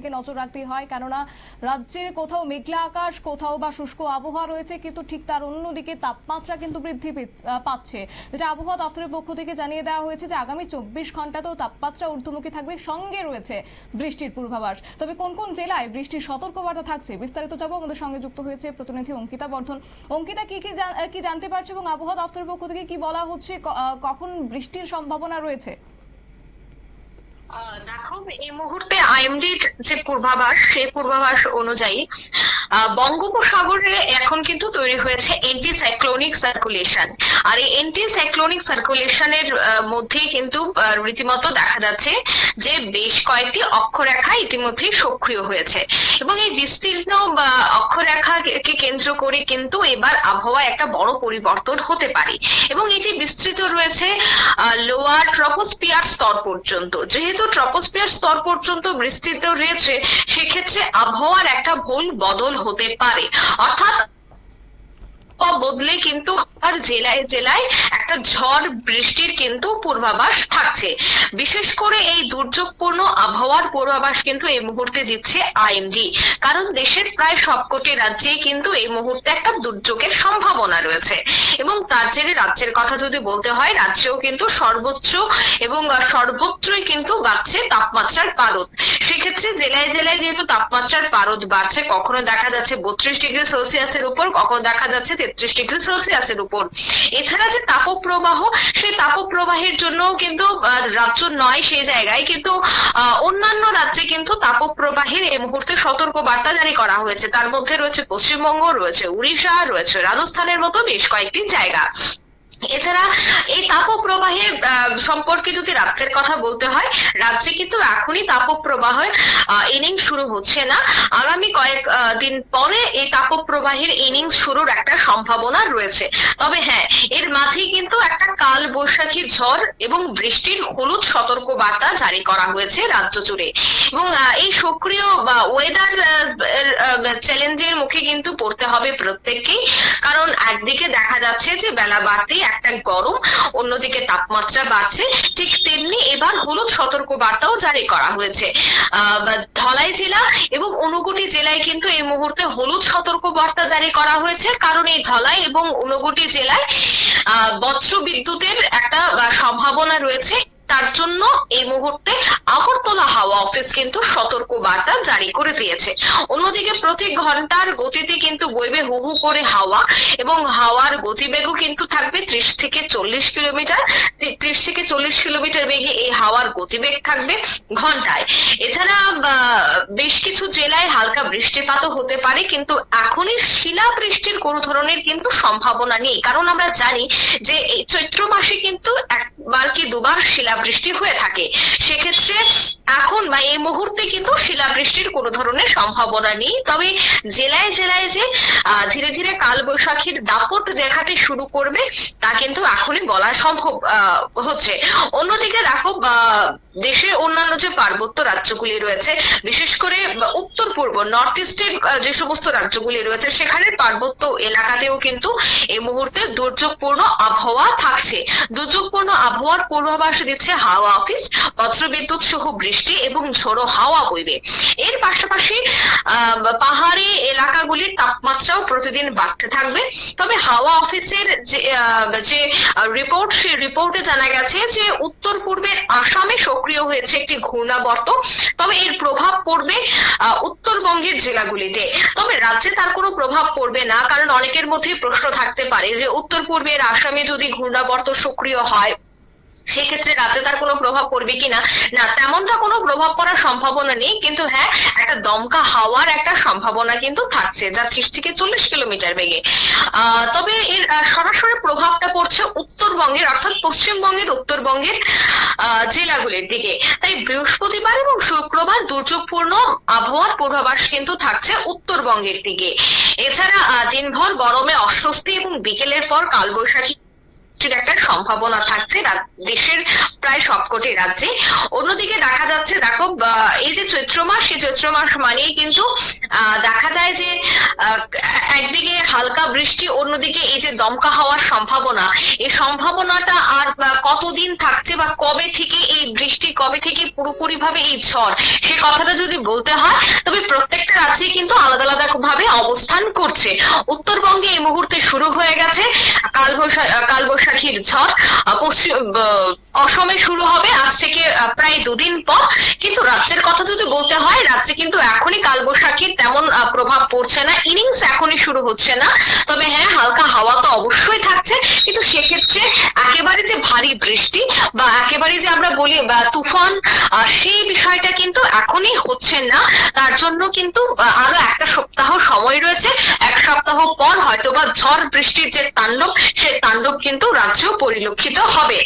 দিকে নজর রাখতে হয়, কেননা রাজ্যের কোথাও মেঘলা আকাশ, কোথাও বা শুষ্ক আবহাওয়া রয়েছে, কিন্তু ঠিক তার অন্যদিকে তাপমাত্রা কিন্তু বৃদ্ধি পাচ্ছে। যেটা আবহাওয়া দপ্তরের পক্ষ থেকে জানিয়ে দেওয়া হয়েছে যে আগামী 24 ঘন্টাতেও তাপমাত্রা ঊর্ধ্বমুখী থাকবে, সঙ্গে রয়েছে বৃষ্টির পূর্বাভাস। তবে কোন কোন জেলায় বৃষ্টির সতর্কবার্তা থাকছে বিস্তারিত জানবো। আমাদের সঙ্গে যুক্ত হয়েছে প্রতিনিধি অঙ্কিতা বর্ধন। অঙ্কিতা, কি জানতে পারছো এবং আবহাওয়া দপ্তরের পক্ষ থেকে কি বলা হচ্ছে, কখন বৃষ্টির সম্ভাবনা রয়েছে? দেখো, এই মুহূর্তে আইএমডির যে পূর্বাভাস, সেই পূর্বাভাস অনুযায়ী বঙ্গোপসাগরে এখন কিন্তু তৈরি হয়েছে এন্টি সাইক্লোনিক সার্কুলেশন। আর এই এন্টি সাইক্লোনিক সার্কুলেশনের মধ্যেই কিন্তু রীতিমতো দেখা যাচ্ছে যে বেশ কয়েকটি অক্ষরেখা ইতিমধ্যেই সক্রিয় হয়েছে, এবং এই বিস্তীর্ণ অক্ষরেখাকে কেন্দ্র করে কিন্তু এবার আবহাওয়া একটা বড় পরিবর্তন হতে পারে, এবং এটি বিস্তৃত রয়েছে লোয়ার ট্রপোস্ফিয়ার স্তর পর্যন্ত। যেহেতু ট্রপোস্ফিয়ার স্তর পর্যন্ত বিস্তৃত রয়েছে, সেক্ষেত্রে আবহাওয়ার একটা ভুল বদল হতে পারে, অর্থাৎ বদলে কিন্তু আর জেলায় জেলায় একটা ঝড় বৃষ্টির কিন্তু পূর্বাভাস থাকছে। বিশেষ করে এই দুর্যোগপূর্ণ আবহাওয়ার পূর্বাভাস কিন্তু এই মুহূর্তে দিচ্ছে আইএমডি, কারণ দেশের প্রায় সবকটি রাজ্যেই কিন্তু এই মুহূর্তে একটা দুর্যোগের সম্ভাবনা রয়েছে। এবং তার জেরে রাজ্যের কথা যদি বলতে হয়, রাজ্যেও কিন্তু সর্বোচ্চ এবং সর্বত্রই কিন্তু বাড়ছে তাপমাত্রার পারদ। সেক্ষেত্রে জেলায় জেলায় যেহেতু তাপমাত্রার পারদ বাড়ছে, কখনো দেখা যাচ্ছে 32 ডিগ্রি সেলসিয়াসের উপর, কখনো দেখা যাচ্ছে 33 ডিগ্রি সেলসিয়াসের উপর। এছাড়া যে তাপপ্রবাহ, সেই তাপপ্রবাহের জন্য কিন্তু রাজ্য নয় সেই জায়গায় কিন্তু অন্যান্য রাজ্যে কিন্তু তাপপ্রবাহের এই মুহূর্তে সতর্ক বার্তা জারি করা হয়েছে। তার মধ্যে রয়েছে পশ্চিমবঙ্গ, রয়েছে উড়িষ্যা, রয়েছে রাজস্থানের মতো বেশ কয়েকটি জায়গা। এছাড়া এই তাপপ্রবাহের সম্পর্কে যদি রাজ্যের কথা বলতে হয়, রাজ্যে কিন্তু এখনই তাপপ্রবাহ ইনিংস শুরু হচ্ছে না। আগামী কয়েক দিন পরে এই তাপপ্রবাহের ইনিংস শুরুর একটা সম্ভাবনা রয়েছে। তবে হ্যাঁ, এর মাঝেই কিন্তু একটা কাল বৈশাখী ঝড় এবং বৃষ্টির হলুদ সতর্ক বার্তা জারি করা হয়েছে রাজ্য জুড়ে। এবং এই সক্রিয় ওয়েদার চ্যালেঞ্জের মুখে কিন্তু পড়তে হবে প্রত্যেককেই, কারণ একদিকে দেখা যাচ্ছে যে বেলা বাড়তে একটা গরম, অন্যদিকে তাপমাত্রা বাড়ছে। ঠিক তেমনি এবার হলুদ সতর্ক বার্তাও জারি করা হয়েছে ধলাই জেলা এবং ঊনকোটি জেলায় কিন্তু এই মুহূর্তে হলুদ সতর্ক বার্তা জারি করা হয়েছে, কারণ এই ধলাই এবং ঊনকোটি জেলায় বজ্র বিদ্যুতের একটা সম্ভাবনা রয়েছে। তার জন্য এই মুহূর্তে আগরতলা হাওয়া অফিস কিন্তু সতর্ক বার্তা জারি করে দিয়েছে। অন্যদিকে প্রতি ঘন্টার গতিতে কিন্তু বইবে হু হু করে হাওয়া, এবং হাওয়ার গতিবেগও কিন্তু থাকবে 30 থেকে 40 কিলোমিটার। 30 থেকে 40 কিলোমিটার বেগে এই হাওয়ার গতিবেগ থাকবে ঘন্টায়। এছাড়া বেশ কিছু জেলায় হালকা বৃষ্টিপাতও হতে পারে, কিন্তু এখনই শিলা বৃষ্টির কোনো ধরনের কিন্তু সম্ভাবনা নেই, কারণ আমরা জানি যে এই চৈত্র মাসে কিন্তু একবার কি দুবার শিলা বৃষ্টি হয়ে থাকে। সেক্ষেত্রে এখন বা এই মুহূর্তে কিন্তু শিলাবৃষ্টির কোনো ধরনের সম্ভাবনা নেই। তবে জেলায় জেলায় যে ধীরে ধীরে কালবৈশাখীর দাপট দেখাতে শুরু করবে, তা কিন্তু এখনই বলা সম্ভব হচ্ছে। অন্যদিকে দেখো, দেশের অন্যান্য যে পার্বত্য রাজ্যগুলি রয়েছে, বিশেষ করে উত্তর পূর্ব নর্থ ইস্টের যে সমস্ত রাজ্যগুলি রয়েছে, সেখানের পার্বত্য এলাকাতেও কিন্তু এই মুহূর্তে দুর্যোগপূর্ণ আবহাওয়া থাকছে। দুর্যোগপূর্ণ আবহাওয়ার পূর্বাভাস দিচ্ছে হাওয়া অফিস। বজ্রবিদ্যুৎ সহ বৃষ্টি এবং ঝোড়ো হাওয়া বইবে। এর পাশাপাশি পাহাড়ি এলাকাগুলির তাপমাত্রাও প্রতিদিন বাড়তে থাকবে। তবে হাওয়া অফিসের যে রিপোর্ট, সেই রিপোর্টে জানা গেছে যে উত্তর পূর্বের আসামে সক্রিয় হয়েছে একটি ঘূর্ণাবর্ত। তবে এর প্রভাব পড়বে উত্তরবঙ্গের জেলাগুলিতে। তবে রাজ্যে তার কোনো প্রভাব পড়বে না, কারণ অনেকের মধ্যে প্রশ্ন থাকতে পারে যে উত্তর পূর্বের আসামে যদি ঘূর্ণাবর্ত সক্রিয় হয়, সেক্ষেত্রে রাতে তার কোনো প্রভাব পড়বে কিনা। না, তেমনটা কোনো প্রভাব পড়ার সম্ভাবনা নেই, কিন্তু হ্যাঁ, একটা দমকা হাওয়ার একটা সম্ভাবনা কিন্তু থাকছে, যা 30 থেকে 40 কিলোমিটার বেগে। তবে এর সরাসরি প্রভাবটা পড়ছে উত্তরবঙ্গের, অর্থাৎ পশ্চিমবঙ্গের উত্তরবঙ্গের জেলাগুলির দিকে। তাই বৃহস্পতিবার এবং শুক্রবার দুর্যোগপূর্ণ আবহাওয়ার পূর্বাভাস কিন্তু থাকছে উত্তরবঙ্গের দিকে। এছাড়া দিনভর গরমে অস্বস্তি এবং বিকেলের পর কালবৈশাখী বৃষ্টির একটা সম্ভাবনা থাকছে দেশের প্রায় সবকটি রাজ্যে। অন্যদিকে দেখা যাচ্ছে, দেখো এই যে চৈত্র মাস, এই চৈত্র মাস মানেই কিন্তু দেখা যায় যে একদিকে হালকা বৃষ্টি, অন্যদিকে এই যে দমকা হওয়ার সম্ভাবনা, এই সম্ভাবনাটা আর কতদিন থাকছে বা কবে থেকে এই বৃষ্টি, কবে থেকে পুরোপুরি ভাবে এই ঝড়, সে কথাটা যদি বলতে হয় তবে প্রত্যেকটা রাজ্যে কিন্তু আলাদা আলাদা ভাবে অবস্থান করছে। উত্তরবঙ্গে এই মুহূর্তে শুরু হয়ে গেছে কালবৈশাখীর ঝড়, পশ্চিম অসমে শুরু হবে আজ থেকে প্রায় 2 দিন পর। কিন্তু রাজ্যের কথা যদি বলতে হয়, রাজ্যে কিন্তু এখনই কালবৈশাখীর তেমন প্রভাব পড়ছে না, ইনিংস এখনই শুরু হচ্ছে না। তবে হ্যাঁ, হালকা হাওয়া তো অবশ্যই থাকছে, কিন্তু সেক্ষেত্রে একেবারে যে ভারী বৃষ্টি বা একেবারে যে আমরা বলি বা তুফান, সেই বিষয়টা কিন্তু এখনই হচ্ছে না। তার জন্য কিন্তু আরো 1 সপ্তাহ সময় রয়েছে। 1 সপ্তাহ পর হয়তোবা ঝড় বৃষ্টির যে তাণ্ডব, সেই তাণ্ডব কিন্তু রাজ্যেও পরিলক্ষিত হবে।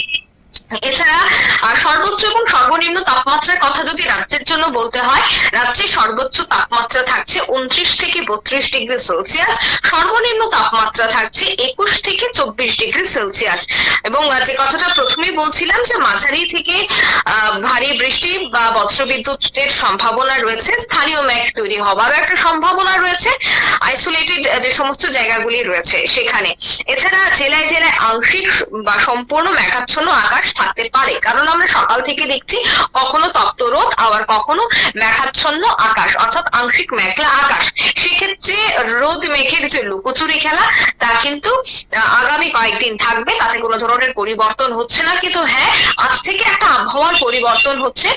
এছাড়া সর্বোচ্চ এবং সর্বনিম্ন তাপমাত্রার কথা যদি রাজ্যের জন্য বলতে হয়, রাজ্যে সর্বোচ্চ তাপমাত্রা থাকছে 29 থেকে 32 ডিগ্রি সেলসিয়াস, সর্বনিম্ন তাপমাত্রা থাকছে 21 থেকে 24 ডিগ্রি সেলসিয়াস। এবং যে কথাটা প্রথমেই বলছিলাম যে মাঝারি থেকে ভারী বৃষ্টি বা বজ্রবিদ্যুতের সম্ভাবনা রয়েছে, স্থানীয় মেঘ তৈরি হওয়ারও একটা সম্ভাবনা রয়েছে আইসোলেটেড যে সমস্ত জায়গাগুলি রয়েছে সেখানে। এছাড়া জেলায় জেলায় আংশিক বা সম্পূর্ণ মেঘাচ্ছন্ন আকাশ থাকতে পারে, কারণ আমরা সকাল থেকে দেখছি কখনো তপ্ত রোদ, আবার কখনো মেঘাচ্ছন্ন আকাশ অর্থাৎ আংশিক মেঘলা আকাশ। সেক্ষেত্রে রোদ মেঘের যে লুকোচুরি খেলা, তা কিন্তু আগামী কয়েকদিন থাকবে, তাতে কোনো ধরনের পরিবর্তন হচ্ছে না। কিন্তু হ্যাঁ, আজ থেকে একটা আবহাওয়ার পরিবর্তন হচ্ছে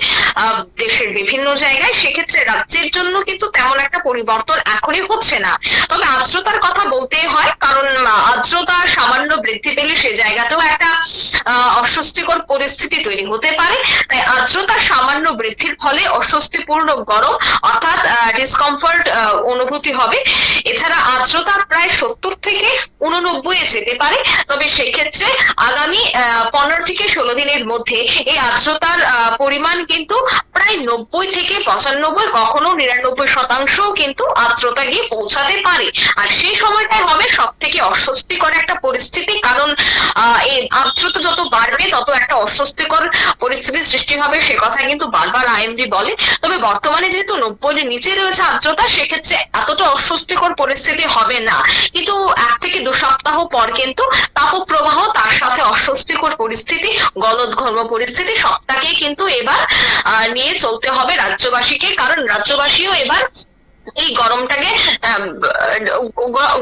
দেশের বিভিন্ন জায়গায়, সেক্ষেত্রে রাজ্যের জন্য কিন্তু তেমন একটা পরিবর্তন এখনই হচ্ছে না। তবে আর্দ্রতার কথা বলতেই হয়, কারণ আর্দ্রতা সামান্য বৃদ্ধি পেলে সে জায়গাতেও একটা অস্বস্তিকর পরিস্থিতি তৈরি হতে পারে। তাই আর্দ্রতা সামান্য বৃদ্ধির ফলে অস্বস্তিপূর্ণ গরম অর্থাৎ ডিসকমফর্ট অনুভূতি হবে। এছাড়া আর্দ্রতা প্রায় 70 থেকে 89 যেতে পারে। তবে সেক্ষেত্রে আগামী 15 থেকে 16 দিনের মধ্যে এই আর্দ্রতার পরিমাণ কিন্তু প্রায় 90 থেকে 95, কখনো 99% কিন্তু আর্দ্রতা গিয়ে পৌঁছাতে পারে। আর সেই সময়টাই হবে সব থেকে অস্বস্তিকর একটা পরিস্থিতি, কারণ এই আর্দ্রতা যত বাড়বে তত একটা অস্বস্তিকর পরিস্থিতির সৃষ্টি হবে, সে কথা কিন্তু বারবার আইএমডি বলে। তবে বর্তমানে যেহেতু 90 এর নিচে রয়েছে আর্দ্রতা, সেক্ষেত্রে এতটা অস্বস্তিকর পরিস্থিতি হবে না। কিন্তু 1 থেকে 2 সপ্তাহ পর কিন্তু তাপপ্রবাহ, তার সাথে অস্বস্তিকর পরিস্থিতি, গলদঘর্ম পরিস্থিতি সবটাকেই কিন্তু এবার নিয়ে চলতে হবে রাজ্যবাসীকে, কারণ রাজ্যবাসীও এবার এই গরমটাকে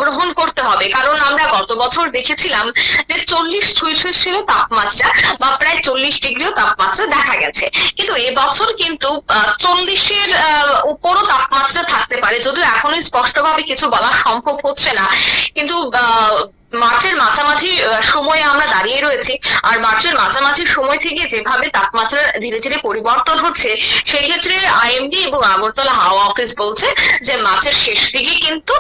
গ্রহণ করতে হবে। কারণ আমরা গত বছর দেখেছিলাম যে 40 ছুঁই ছিল তাপমাত্রা, বা প্রায় 40 ডিগ্রিও তাপমাত্রা দেখা গেছে। কিন্তু এবছর কিন্তু 40-এর উপরও তাপমাত্রা থাকতে পারে, যদিও এখনো স্পষ্টভাবে কিছু বলা সম্ভব হচ্ছে না। কিন্তু মার্চের মাঝামাঝি সময়ে আমরা দাঁড়িয়ে রয়েছি, আর মার্চের মাঝামাঝি সময় থেকে যেভাবে তাপমাত্রা ধীরে ধীরে পরিবর্তন হচ্ছে, সেক্ষেত্রে আইএমডি এবং আগরতলা হাওয়া অফিস বলছে যে মার্চের শেষ দিকে কিন্তু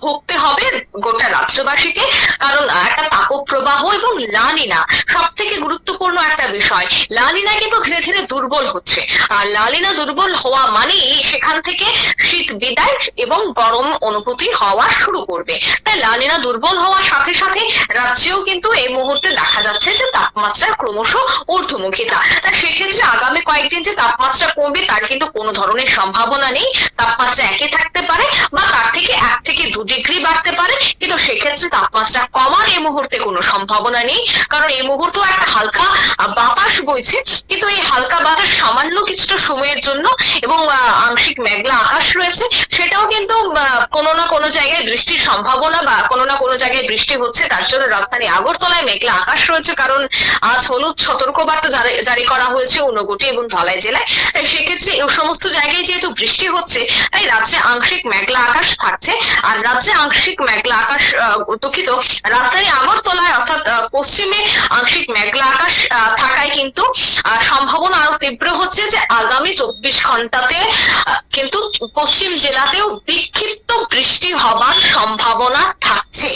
ভুগতে হবে গোটা রাজ্যবাসীকে। কারণ একটা তাপপ্রবাহ এবং লানিনা সব থেকে গুরুত্বপূর্ণ একটা বিষয়, লানিনা কিন্তু ধীরে ধীরে দুর্বল হচ্ছে, আর লানিনা দুর্বল হওয়া মানেই সেখান থেকে শীত বিদায় এবং গরম অনুভূতি হওয়া শুরু করবে। তাই লানিনা দুর্বল হওয়ার সাথে সাথে রাজ্যেও কিন্তু এই মুহূর্তে দেখা যাচ্ছে যে তাপমাত্রা ক্রমশ ঊর্ধ্বমুখিতা। তা সেক্ষেত্রে আগামী কয়েকদিন যে তাপমাত্রা কমবে তার কিন্তু কোনো ধরনের সম্ভাবনা নেই। তাপমাত্রা একই থাকতে পারে বা তার থেকে 1 থেকে 2 ডিগ্রি বাড়তে পারে, কিন্তু সেক্ষেত্রে তাপমাত্রা কমার এই মুহূর্তে কোনো সম্ভাবনা নেই। কারণ এই মুহূর্তেও একটা হালকা বাতাস বইছে, কিন্তু এই হালকা বাতাস সামান্য কিছুটা সময়ের জন্য, এবং আংশিক মেঘলা আকাশ রয়েছে, সেটাও কিন্তু কোনো না কোনো জায়গায় বৃষ্টির সম্ভাবনা বা কোনো না কোনো জায়গায় বৃষ্টি হচ্ছে। তার জন্য রাজধানী আগরতলায় মেঘলা আকাশ রয়েছে, কারণ আজ হলুদ সতর্কবার্তা জারি করা হয়েছে ঊনকোটি এবং ধলাই জেলায়। তাই সেক্ষেত্রে এই সমস্ত জায়গায় যেহেতু বৃষ্টি হচ্ছে, তাই রাজ্যে আংশিক মেঘলা আকাশ থাকছে। আর রাজ্যে আংশিক মেঘলা আকাশ, দুঃখিত, রাজধানী আগরতলায় অর্থাৎ পশ্চিমে আংশিক মেঘলা আকাশ থাকায় কিন্তু সম্ভাবনা আরো তীব্র হচ্ছে যে আগামী 24 ঘন্টাতে কিন্তু পশ্চিম জেলাতেও বিক্ষিপ্ত বৃষ্টি হবার সম্ভাবনা থাকছে।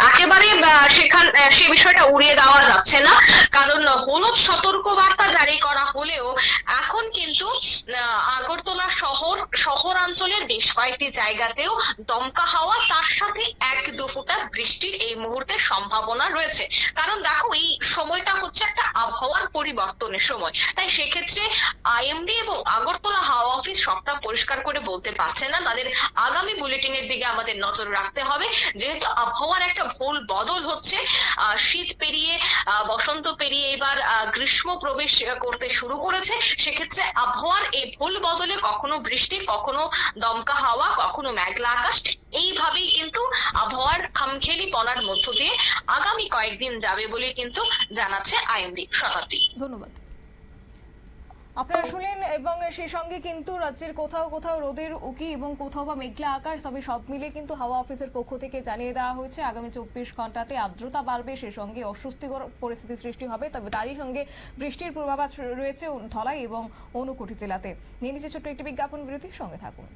একেবারে সে বিষয়টা উড়িয়ে দেওয়া যাচ্ছে না, কারণ হলুদ সতর্কবার্তা জারি করা হলেও এখন কিন্তু আগরতলা শহরাঞ্চলের বেশ কয়েকটি জায়গাতেও দমকা হাওয়া তার সাথে 1-2 ফোঁটা বৃষ্টির এই মুহূর্তে সম্ভাবনা রয়েছে। কারণ দেখো, এই সময়টা হচ্ছে একটা আবহাওয়ার পরিবর্তনের সময়, তাই সেক্ষেত্রে আইএমডি এবং আগরতলা হাওয়া অফিস সবটা পরিষ্কার করে বলতে পারছে না। তাদের আগামী বুলেটিনের দিকে আমাদের নজর রাখতে হবে, যেহেতু আবহাওয়ার একটা ভুল বদল হচ্ছে। শীত পেরিয়ে বসন্ত পেরিয়ে এবার গ্রীষ্ম প্রবেশ করতে শুরু করেছে। সেক্ষেত্রে আবহাওয়ার এই ভুল বদলে কখনো বৃষ্টি, কখনো দমকা হাওয়া, কখনো মেঘলা আকাশ, এইভাবেই কিন্তু আবহাওয়ার খামখেয়ালিপনার মধ্য দিয়ে আগামী কয়েকদিন যাবে বলে কিন্তু জানাচ্ছে আইএমডি। শতাব্দী, ধন্যবাদ। আপনারা শুনলেন, এবং সেই সঙ্গে কিন্তু রাজ্যের কোথাও কোথাও রোদের উকি এবং কোথাও বা মেঘলা আকাশ, তবে সব মিলে কিন্তু হাওয়া অফিসের পক্ষ থেকে জানিয়ে দেওয়া হয়েছে আগামী 24 ঘন্টাতে আর্দ্রতা বাড়বে, সেই সঙ্গে অস্বস্তিকর পরিস্থিতি সৃষ্টি হবে। তবে তারই সঙ্গে বৃষ্টির পূর্বাভাস রয়েছে ধলাই এবং ঊনকোটি জেলাতে। নিয়ে নিচ্ছে ছোট্ট একটি বিজ্ঞাপন বিরতির সঙ্গে থাকুন।